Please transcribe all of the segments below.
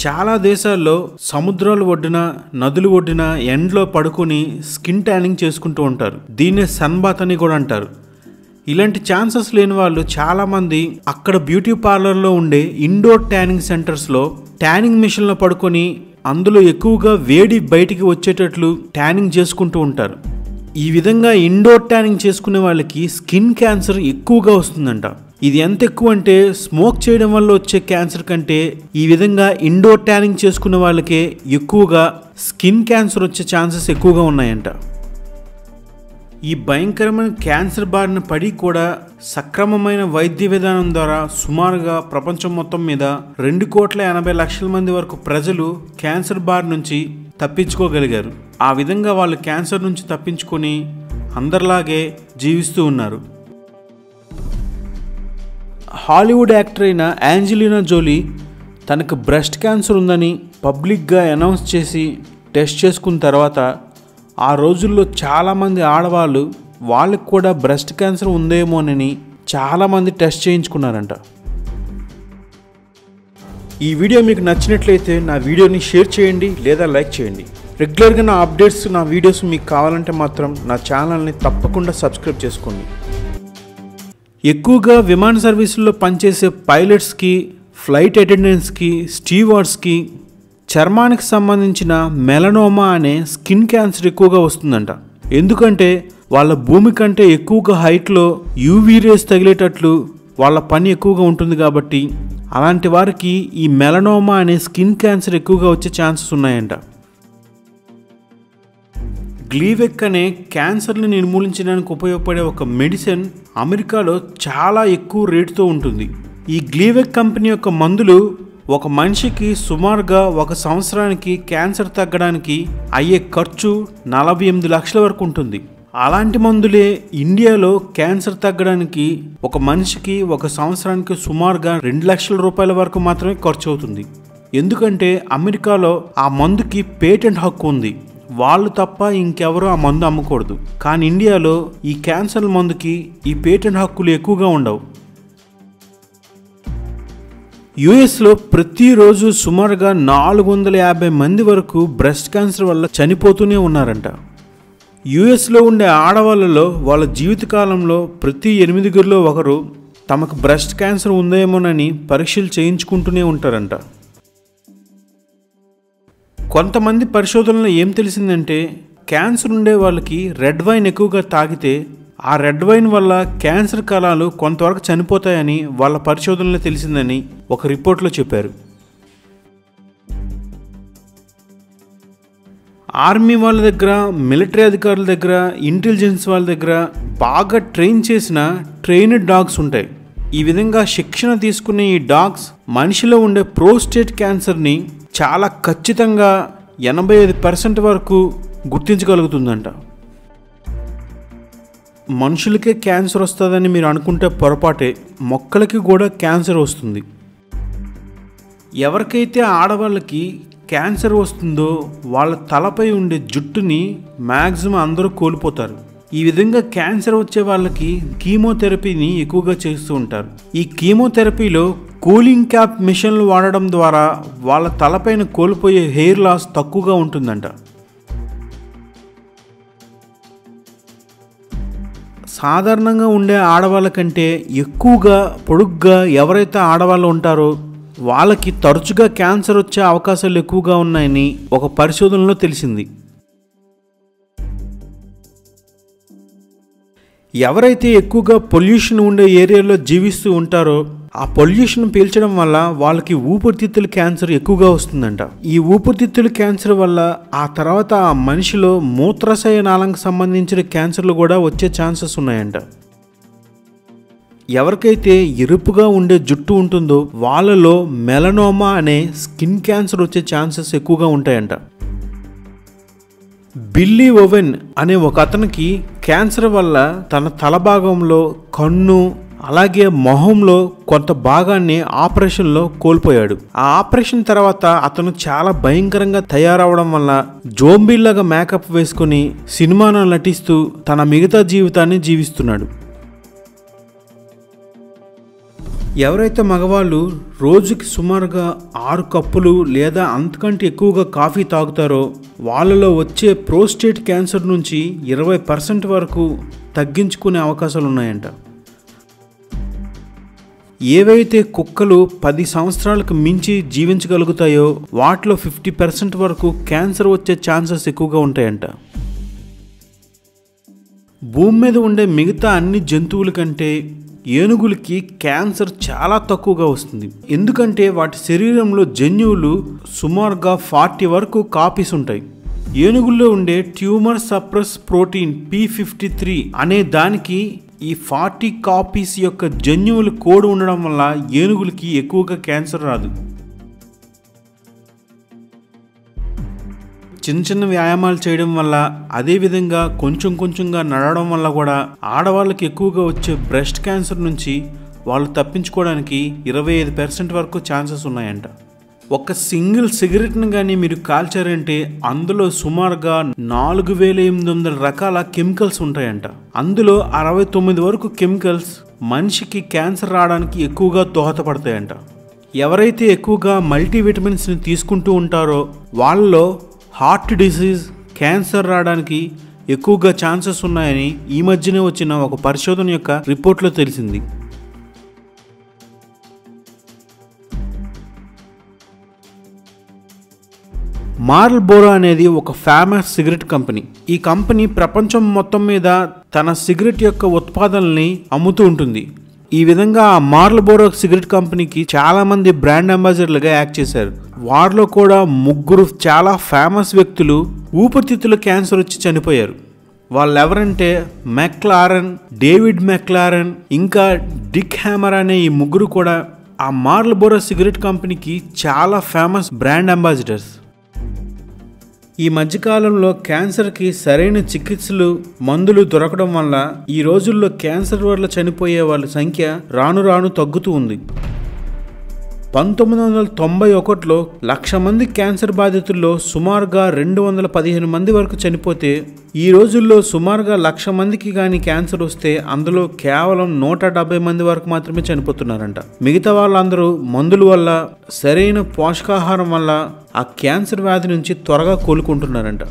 చాలా దేశాల్లో సముద్రాల ఒడ్డున నదుల ఒడ్డున ఎండలో పడుకొని స్కిన్ ట్యానింగ్ చేసుకుంటూ ఉంటారు. దీన్నే సన్ బాత్ అని కూడా అంటారు. ఇలాంటి ఛాన్సెస్ లేని వాళ్ళు చాలామంది అక్కడ బ్యూటీ పార్లర్లో ఉండే ఇండోర్ ట్యానింగ్ సెంటర్స్లో ట్యానింగ్ మిషన్లో పడుకొని అందులో ఎక్కువగా వేడి బయటికి వచ్చేటట్లు ట్యానింగ్ చేసుకుంటూ ఉంటారు. ఈ విధంగా ఇండోర్ ట్యానింగ్ చేసుకునే వాళ్ళకి స్కిన్ క్యాన్సర్ ఎక్కువగా వస్తుందంట. ఇది ఎంత ఎక్కువ అంటే స్మోక్ చేయడం వల్ల వచ్చే క్యాన్సర్ కంటే ఈ విధంగా ఇండోర్ ట్యానింగ్ చేసుకునే వాళ్ళకే ఎక్కువగా స్కిన్ క్యాన్సర్ వచ్చే ఛాన్సెస్ ఎక్కువగా ఉన్నాయంట. ఈ భయంకరమైన క్యాన్సర్ బారిన పడి కూడా సక్రమమైన వైద్య విధానం ద్వారా సుమారుగా ప్రపంచం మొత్తం మీద 2,80,00,000 మంది వరకు ప్రజలు క్యాన్సర్ బారి నుంచి తప్పించుకోగలిగారు. ఆ విధంగా వాళ్ళు క్యాన్సర్ నుంచి తప్పించుకొని అందరిలాగే జీవిస్తూ ఉన్నారు. హాలీవుడ్ యాక్టర్ అయిన యాంజెలినా జోలీ తనకు బ్రెస్ట్ క్యాన్సర్ ఉందని పబ్లిక్గా అనౌన్స్ చేసి టెస్ట్ చేసుకున్న తర్వాత ఆ రోజుల్లో చాలామంది ఆడవాళ్ళు వాళ్ళకి కూడా బ్రెస్ట్ క్యాన్సర్ ఉందేమోనని చాలామంది టెస్ట్ చేయించుకున్నారంట. ఈ వీడియో మీకు నచ్చినట్లయితే నా వీడియోని షేర్ చేయండి లేదా లైక్ చేయండి. రెగ్యులర్గా నా అప్డేట్స్ నా వీడియోస్ మీకు కావాలంటే మాత్రం నా ఛానల్ని తప్పకుండా సబ్స్క్రైబ్ చేసుకోండి. ఎక్కువగా విమాన సర్వీసుల్లో పనిచేసే పైలట్స్కి, ఫ్లైట్ అటెండెంట్స్కి, స్టీవార్డ్స్కి చర్మానికి సంబంధించిన మెలనోమా అనే స్కిన్ క్యాన్సర్ ఎక్కువగా వస్తుందంట. ఎందుకంటే వాళ్ళ భూమి కంటే ఎక్కువగా హైట్లో యూవీ రేస్ తగిలేటట్లు వాళ్ళ పని ఎక్కువగా ఉంటుంది కాబట్టి అలాంటి వారికి ఈ మెలనోమా అనే స్కిన్ క్యాన్సర్ ఎక్కువగా వచ్చే ఛాన్సెస్ ఉన్నాయంట. గ్లీవెక్ అనే క్యాన్సర్ని నిర్మూలించడానికి ఉపయోగపడే ఒక మెడిసిన్ అమెరికాలో చాలా ఎక్కువ రేటుతో ఉంటుంది. ఈ గ్లీవెక్ కంపెనీ యొక్క మందులు ఒక మనిషికి సుమారుగా 1 సంవత్సరానికి క్యాన్సర్ తగ్గడానికి అయ్యే ఖర్చు 48 లక్షల వరకు ఉంటుంది. అలాంటి మందులే ఇండియాలో క్యాన్సర్ తగ్గడానికి ఒక మనిషికి 1 సంవత్సరానికి సుమారుగా 2 లక్షల రూపాయల వరకు మాత్రమే ఖర్చు అవుతుంది. ఎందుకంటే అమెరికాలో ఆ మందుకి పేటెంట్ హక్కు ఉంది. వాళ్ళు తప్ప ఇంకెవరూ ఆ మందు అమ్మకూడదు. కానీ ఇండియాలో ఈ క్యాన్సర్ మందుకి ఈ పేటెంట్ హక్కులు ఎక్కువగా ఉండవు. యుఎస్లో ప్రతిరోజు సుమారుగా 450 మంది వరకు బ్రెస్ట్ క్యాన్సర్ వల్ల చనిపోతూనే ఉన్నారంట. యుఎస్లో ఉండే ఆడవాళ్ళలో వాళ్ళ జీవితకాలంలో ప్రతి 8 ఒకరు తమకు బ్రెస్ట్ క్యాన్సర్ ఉందేమోనని పరీక్షలు చేయించుకుంటూనే ఉంటారంట. కొంతమంది పరిశోధనలో ఏం తెలిసిందంటే క్యాన్సర్ ఉండే వాళ్ళకి రెడ్ వైన్ ఎక్కువగా తాగితే ఆ రెడ్ వైన్ వల్ల క్యాన్సర్ కణాలు కొంతవరకు చనిపోతాయని వాళ్ళ పరిశోధనలో తెలిసిందని ఒక రిపోర్ట్లో చెప్పారు. ఆర్మీ వాళ్ళ దగ్గర, మిలిటరీ అధికారుల దగ్గర, ఇంటెలిజెన్స్ వాళ్ళ దగ్గర బాగా ట్రైన్ చేసిన ట్రైన్డ్ డాగ్స్ ఉంటాయి. ఈ విధంగా శిక్షణ తీసుకునే ఈ డాగ్స్ మనిషిలో ఉండే ప్రోస్టేట్ క్యాన్సర్ని చాలా ఖచ్చితంగా 85% వరకు గుర్తించగలుగుతుందంట. మనుషులకే క్యాన్సర్ వస్తుందని మీరు అనుకుంటే పొరపాటే, మొక్కలకి కూడా క్యాన్సర్ వస్తుంది. ఎవరికైతే ఆడవాళ్ళకి క్యాన్సర్ వస్తుందో వాళ్ళ తలపై ఉండే జుట్టుని మ్యాక్సిమం అందరూ కోల్పోతారు. ఈ విధంగా క్యాన్సర్ వచ్చే వాళ్ళకి కీమోథెరపీని ఎక్కువగా చేస్తూ ఉంటారు. ఈ కీమోథెరపీలో కూలింగ్ క్యాప్ మిషన్లు వాడడం ద్వారా వాళ్ళ తలపైన కోల్పోయే హెయిర్ లాస్ తక్కువగా ఉంటుందంట. సాధారణంగా ఉండే ఆడవాళ్ళ కంటే ఎక్కువగా పొడుగ్గా ఎవరైతే ఆడవాళ్ళు ఉంటారో వాళ్ళకి తరచుగా క్యాన్సర్ వచ్చే అవకాశాలు ఎక్కువగా ఉన్నాయని ఒక పరిశోధనలో తెలిసింది. ఎవరైతే ఎక్కువగా పొల్యూషన్ ఉండే ఏరియాలో జీవిస్తూ ఉంటారో ఆ పొల్యూషన్ పీల్చడం వల్ల వాళ్ళకి ఊపిరితిత్తుల క్యాన్సర్ ఎక్కువగా వస్తుందంట. ఈ ఊపిరితిత్తుల క్యాన్సర్ వల్ల ఆ తర్వాత ఆ మనిషిలో మూత్రాశయ నాళానికి సంబంధించిన క్యాన్సర్లు కూడా వచ్చే ఛాన్సెస్ ఉన్నాయంట. ఎవరికైతే ఎరుపుగా ఉండే జుట్టు ఉంటుందో వాళ్ళలో మెలనోమా అనే స్కిన్ క్యాన్సర్ వచ్చే ఛాన్సెస్ ఎక్కువగా ఉంటాయంట. బిల్లీ ఓవెన్ అనే ఒక అతనికి క్యాన్సర్ వల్ల తన తల భాగంలో, కన్ను, అలాగే మొహంలో కొంత భాగాన్ని ఆపరేషన్లో కోల్పోయాడు. ఆ ఆపరేషన్ తర్వాత అతను చాలా భయంకరంగా తయారవడం వల్ల జోంబీలాగా మేకప్ వేసుకుని సినిమాలో నటిస్తూ తన మిగతా జీవితాన్ని జీవిస్తున్నాడు. ఎవరైతే మగవాళ్ళు రోజుకి సుమారుగా 6 కప్పులు లేదా అంతకంటే ఎక్కువగా కాఫీ తాగుతారో వాళ్ళలో వచ్చే ప్రోస్టేట్ క్యాన్సర్ నుంచి 20% వరకు తగ్గించుకునే అవకాశాలు ఉన్నాయంట. ఏవైతే కుక్కలు 10 సంవత్సరాలకు మించి జీవించగలుగుతాయో వాటిలో 50% వరకు క్యాన్సర్ వచ్చే ఛాన్సెస్ ఎక్కువగా ఉంటాయంట. భూమి మీద ఉండే మిగతా అన్ని జంతువుల కంటే ఏనుగులకి క్యాన్సర్ చాలా తక్కువగా వస్తుంది. ఎందుకంటే వాటి శరీరంలో జన్యువులు సుమారుగా 40 వరకు కాపీస్ ఉంటాయి. ఏనుగుల్లో ఉండే ట్యూమర్ సప్రెస్ ప్రోటీన్ P53 అనే దానికి ఈ 40 కాపీస్ యొక్క జన్యువులు కోడ్ ఉండడం వల్ల ఏనుగులకి ఎక్కువగా క్యాన్సర్ రాదు. చిన్న చిన్న వ్యాయామాలు చేయడం వల్ల, అదేవిధంగా కొంచెంగా నడవడం వల్ల కూడా ఆడవాళ్ళకి ఎక్కువగా వచ్చే బ్రెస్ట్ క్యాన్సర్ నుంచి వాళ్ళు తప్పించుకోవడానికి 25% వరకు ఛాన్సెస్ ఉన్నాయంట. ఒక సింగిల్ సిగరెట్ని కానీ మీరు కాల్చారంటే అందులో సుమారుగా 4800 రకాల కెమికల్స్ ఉంటాయంట. అందులో 69 వరకు కెమికల్స్ మనిషికి క్యాన్సర్ రావడానికి ఎక్కువగా దోహదపడతాయంట. ఎవరైతే ఎక్కువగా మల్టీవిటమిన్స్ని తీసుకుంటూ ఉంటారో వాళ్ళలో హార్ట్ డిసీజ్, క్యాన్సర్ రావడానికి ఎక్కువగా ఛాన్సెస్ ఉన్నాయని ఈ మధ్యనే వచ్చిన ఒక పరిశోధన యొక్క రిపోర్ట్లో తెలిసింది. మార్ల్బోరో అనేది ఒక ఫేమస్ సిగరెట్ కంపెనీ. ఈ కంపెనీ ప్రపంచం మొత్తం మీద తన సిగరెట్ యొక్క ఉత్పాదనల్ని అమ్ముతూ ఉంటుంది. ఈ విధంగా ఆ మార్ల్బోరో సిగరెట్ కంపెనీకి చాలా మంది బ్రాండ్ అంబాసిడర్లుగా యాక్ట్ చేశారు. వారిలో కూడా 3 చాలా ఫేమస్ వ్యక్తులు ఊపిరితిత్తుల క్యాన్సర్ వచ్చి చనిపోయారు. వాళ్ళు ఎవరంటే మెక్లారెన్, డేవిడ్ మెక్లారెన్, ఇంకా డిక్ హ్యామర్ అనే ఈ 3 కూడా ఆ మార్ల్బోరో సిగరెట్ కంపెనీకి చాలా ఫేమస్ బ్రాండ్ అంబాసిడర్స్. ఈ మధ్యకాలంలో క్యాన్సర్కి సరైన చికిత్సలు, మందులు దొరకడం వల్ల ఈ రోజుల్లో క్యాన్సర్ వల్ల చనిపోయే వాళ్ళ సంఖ్య రాను రాను తగ్గుతూ ఉంది. 1991లో 1,00,000 మంది క్యాన్సర్ బాధితుల్లో సుమారుగా 215 మంది వరకు చనిపోతే, ఈ రోజుల్లో సుమారుగా 1,00,000 మందికి కానీ క్యాన్సర్ వస్తే అందులో కేవలం 170 మంది వరకు మాత్రమే చనిపోతున్నారంట. మిగతా వాళ్ళందరూ మందుల వల్ల, సరైన పోషకాహారం వల్ల ఆ క్యాన్సర్ వ్యాధి నుంచి త్వరగా కోలుకుంటున్నారంట.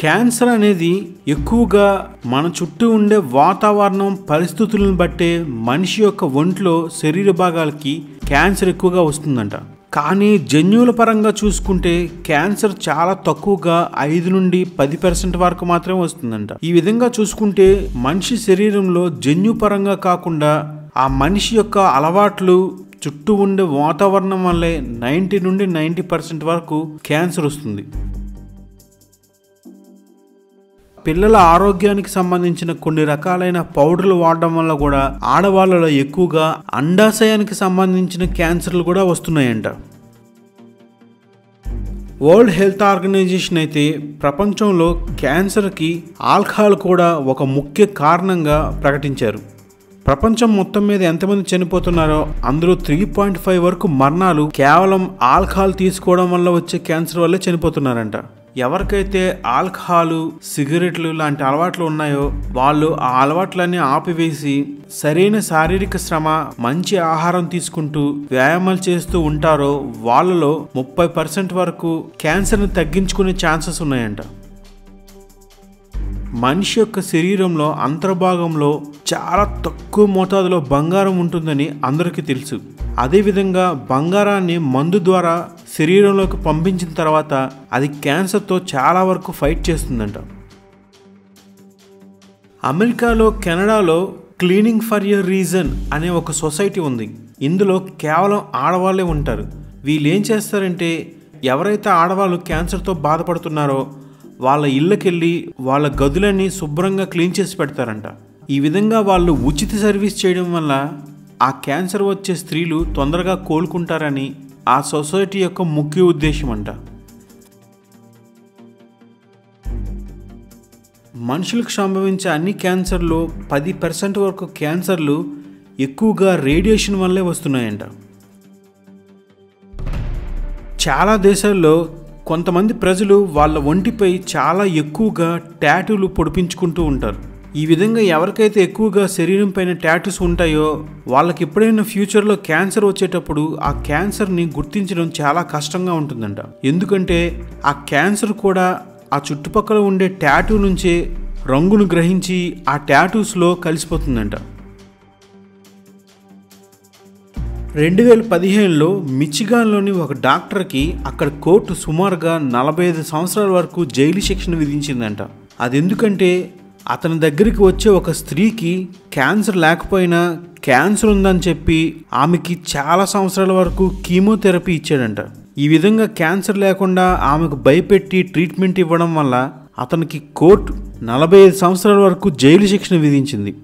క్యాన్సర్ అనేది ఎక్కువగా మన చుట్టూ ఉండే వాతావరణం, పరిస్థితులను బట్టే మనిషి యొక్క ఒంట్లో శరీర భాగాలకి క్యాన్సర్ ఎక్కువగా వస్తుందంట. కానీ జన్యువుల పరంగా చూసుకుంటే క్యాన్సర్ చాలా తక్కువగా 5 నుండి 10% వరకు మాత్రమే వస్తుందంట. ఈ విధంగా చూసుకుంటే మనిషి శరీరంలో జన్యు పరంగా కాకుండా ఆ మనిషి యొక్క అలవాట్లు, చుట్టూ ఉండే వాతావరణం వల్లే 90 నుండి 90% వరకు క్యాన్సర్ వస్తుంది. పిల్లల ఆరోగ్యానికి సంబంధించిన కొన్ని రకాలైన పౌడర్లు వాడడం వల్ల కూడా ఆడవాళ్ళలో ఎక్కువగా అండాశయానికి సంబంధించిన క్యాన్సర్లు కూడా వస్తున్నాయంట. వరల్డ్ హెల్త్ ఆర్గనైజేషన్ అయితే ప్రపంచంలో క్యాన్సర్కి ఆల్కహాల్ కూడా ఒక ముఖ్య కారణంగా ప్రకటించారు. ప్రపంచం మొత్తం మీద ఎంతమంది చనిపోతున్నారో అందులో 3.5 వరకు మరణాలు కేవలం ఆల్కహాల్ తీసుకోవడం వల్ల వచ్చే క్యాన్సర్ వల్లే చనిపోతున్నారంట. ఎవరికైతే ఆల్కహాల్, సిగరెట్లు లాంటి అలవాట్లు ఉన్నాయో వాళ్ళు ఆ అలవాట్లన్నీ ఆపివేసి సరైన శారీరక శ్రమ, మంచి ఆహారం తీసుకుంటూ వ్యాయామాలు చేస్తూ ఉంటారో వాళ్ళలో 30% వరకు క్యాన్సర్ని తగ్గించుకునే ఛాన్సెస్ ఉన్నాయంట. మనిషి యొక్క శరీరంలో అంతర్భాగంలో చాలా తక్కువ మోతాదులో బంగారం ఉంటుందని అందరికీ తెలుసు. అదేవిధంగా బంగారాన్ని మందు ద్వారా శరీరంలోకి పంపించిన తర్వాత అది క్యాన్సర్తో చాలా వరకు ఫైట్ చేస్తుందంట. అమెరికాలో, కెనడాలో క్లీనింగ్ ఫర్ యువర్ రీజన్ అనే ఒక సొసైటీ ఉంది. ఇందులో కేవలం ఆడవాళ్ళే ఉంటారు. వీళ్ళు ఏం చేస్తారంటే ఎవరైతే ఆడవాళ్ళు క్యాన్సర్తో బాధపడుతున్నారో వాళ్ళ ఇళ్ళకెళ్ళి వాళ్ళ గదులన్నీ శుభ్రంగా క్లీన్ చేసి పెడతారంట. ఈ విధంగా వాళ్ళు ఉచిత సర్వీస్ చేయడం వల్ల ఆ క్యాన్సర్ వచ్చే స్త్రీలు తొందరగా కోలుకుంటారని ఆ సొసైటీ యొక్క ముఖ్య ఉద్దేశం అంట. మనుషులకు సంభవించే అన్ని క్యాన్సర్లో 10% వరకు క్యాన్సర్లు ఎక్కువగా రేడియేషన్ వల్లే వస్తున్నాయంట. చాలా దేశాల్లో కొంతమంది ప్రజలు వాళ్ళ ఒంటిపై చాలా ఎక్కువగా టాటూలు పొడిపించుకుంటూ ఉంటారు. ఈ విధంగా ఎవరికైతే ఎక్కువగా శరీరం పైన టాటూస్ ఉంటాయో వాళ్ళకి ఎప్పుడైనా ఫ్యూచర్లో క్యాన్సర్ వచ్చేటప్పుడు ఆ క్యాన్సర్ని గుర్తించడం చాలా కష్టంగా ఉంటుందంట. ఎందుకంటే ఆ క్యాన్సర్ కూడా ఆ చుట్టుపక్కల ఉండే టాటూ నుంచే రంగును గ్రహించి ఆ టాటూస్లో కలిసిపోతుందంట. 2015లో మిచిగాన్లోని ఒక డాక్టర్కి అక్కడ కోర్టు సుమారుగా 45 సంవత్సరాల వరకు జైలు శిక్షను విధించిందంట. అది ఎందుకంటే అతని దగ్గరికి వచ్చే ఒక స్త్రీకి క్యాన్సర్ లేకపోయినా క్యాన్సర్ ఉందని చెప్పి ఆమెకి చాలా సంవత్సరాల వరకు కీమోథెరపీ ఇచ్చాడంట. ఈ విధంగా క్యాన్సర్ లేకుండా ఆమెకు భయపెట్టి ట్రీట్మెంట్ ఇవ్వడం వల్ల అతనికి కోర్టు 45 సంవత్సరాల వరకు జైలు శిక్షణ విధించింది.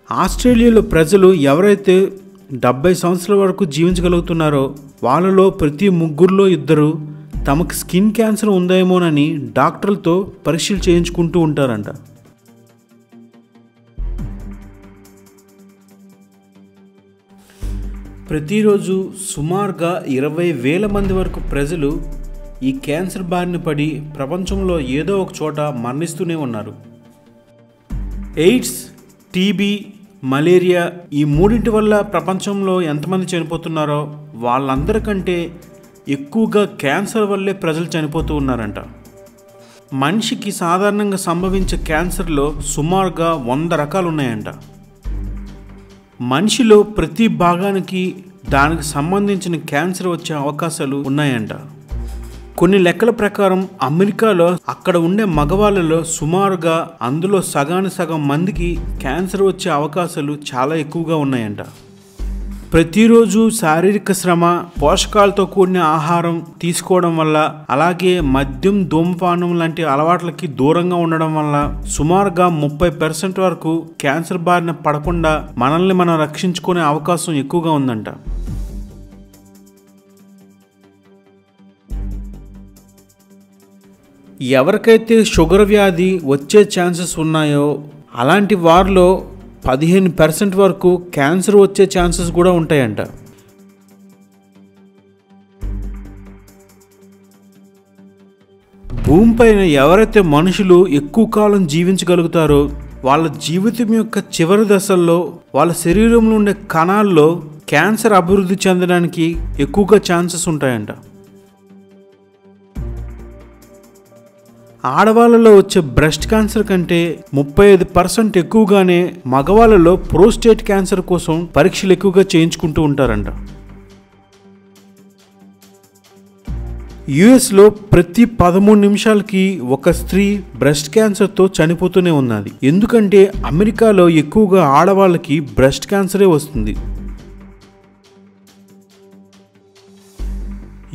ఆస్ట్రేలియాలో ప్రజలు ఎవరైతే 70 సంవత్సరాల వరకు జీవించగలుగుతున్నారో వాళ్ళలో ప్రతి 3లో 2 తమకు స్కిన్ క్యాన్సర్ ఉందేమోనని డాక్టర్లతో పరీక్షలు చేయించుకుంటూ ఉంటారంట. ప్రతిరోజు సుమారుగా 20,000 మంది వరకు ప్రజలు ఈ క్యాన్సర్ బారిన పడి ప్రపంచంలో ఏదో ఒక చోట మరణిస్తూనే ఉన్నారు. ఎయిడ్స్, టీబీ, మలేరియా ఈ 3 వల్ల ప్రపంచంలో ఎంతమంది చనిపోతున్నారో వాళ్ళందరికంటే ఎక్కువగా క్యాన్సర్ వల్లే ప్రజలు చనిపోతూ ఉన్నారంట. మనిషికి సాధారణంగా సంభవించే క్యాన్సర్లో సుమారుగా 100 రకాలు ఉన్నాయంట. మనిషిలో ప్రతి భాగానికి దానికి సంబంధించిన క్యాన్సర్ వచ్చే అవకాశాలు ఉన్నాయంట. కొన్ని లెక్కల ప్రకారం అమెరికాలో అక్కడ ఉండే మగవాళ్ళలో సుమారుగా అందులో సగానికి సగం మందికి క్యాన్సర్ వచ్చే అవకాశాలు చాలా ఎక్కువగా ఉన్నాయంట. ప్రతిరోజు శారీరక శ్రమ, పోషకాలతో కూడిన ఆహారం తీసుకోవడం వల్ల, అలాగే మద్యం, ధూమపానం లాంటి అలవాట్లకి దూరంగా ఉండడం వల్ల సుమారుగా 30% వరకు క్యాన్సర్ బారిన పడకుండా మనల్ని మనం రక్షించుకునే అవకాశం ఎక్కువగా ఉందంట. ఎవరికైతే షుగర్ వ్యాధి వచ్చే ఛాన్సెస్ ఉన్నాయో అలాంటి వారిలో 15% వరకు క్యాన్సర్ వచ్చే ఛాన్సెస్ కూడా ఉంటాయంట. భూమిపైన ఎవరైతే మనుషులు ఎక్కువ కాలం జీవించగలుగుతారో వాళ్ళ జీవితం యొక్క చివరి దశల్లో వాళ్ళ శరీరంలో ఉండే కణాల్లో క్యాన్సర్ అభివృద్ధి చెందడానికి ఎక్కువగా ఛాన్సెస్ ఉంటాయంట. ఆడవాళ్ళలో వచ్చే బ్రెస్ట్ క్యాన్సర్ కంటే 35% ఎక్కువగానే మగవాళ్ళలో ప్రోస్టేట్ క్యాన్సర్ కోసం పరీక్షలు ఎక్కువగా చేయించుకుంటూ ఉంటారంట. యుఎస్లో ప్రతి 13 నిమిషాలకి ఒక స్త్రీ బ్రెస్ట్ క్యాన్సర్తో చనిపోతూనే ఉన్నది. ఎందుకంటే అమెరికాలో ఎక్కువగా ఆడవాళ్ళకి బ్రెస్ట్ క్యాన్సరే వస్తుంది.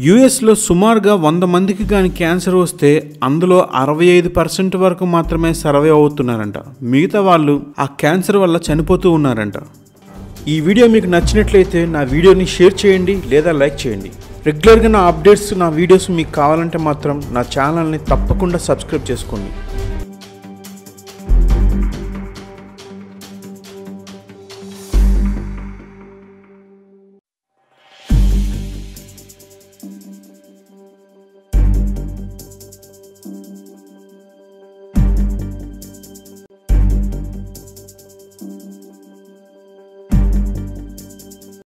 యుఎస్లో సుమారుగా 100 మందికి కానీ క్యాన్సర్ వస్తే అందులో 65% వరకు మాత్రమే సర్వే అవుతున్నారంట. మిగతా వాళ్ళు ఆ క్యాన్సర్ వల్ల చనిపోతూ ఉన్నారంట. ఈ వీడియో మీకు నచ్చినట్లయితే నా వీడియోని షేర్ చేయండి లేదా లైక్ చేయండి. రెగ్యులర్గా నా అప్డేట్స్, నా వీడియోస్ మీకు కావాలంటే మాత్రం నా ఛానల్ని తప్పకుండా సబ్స్క్రైబ్ చేసుకోండి.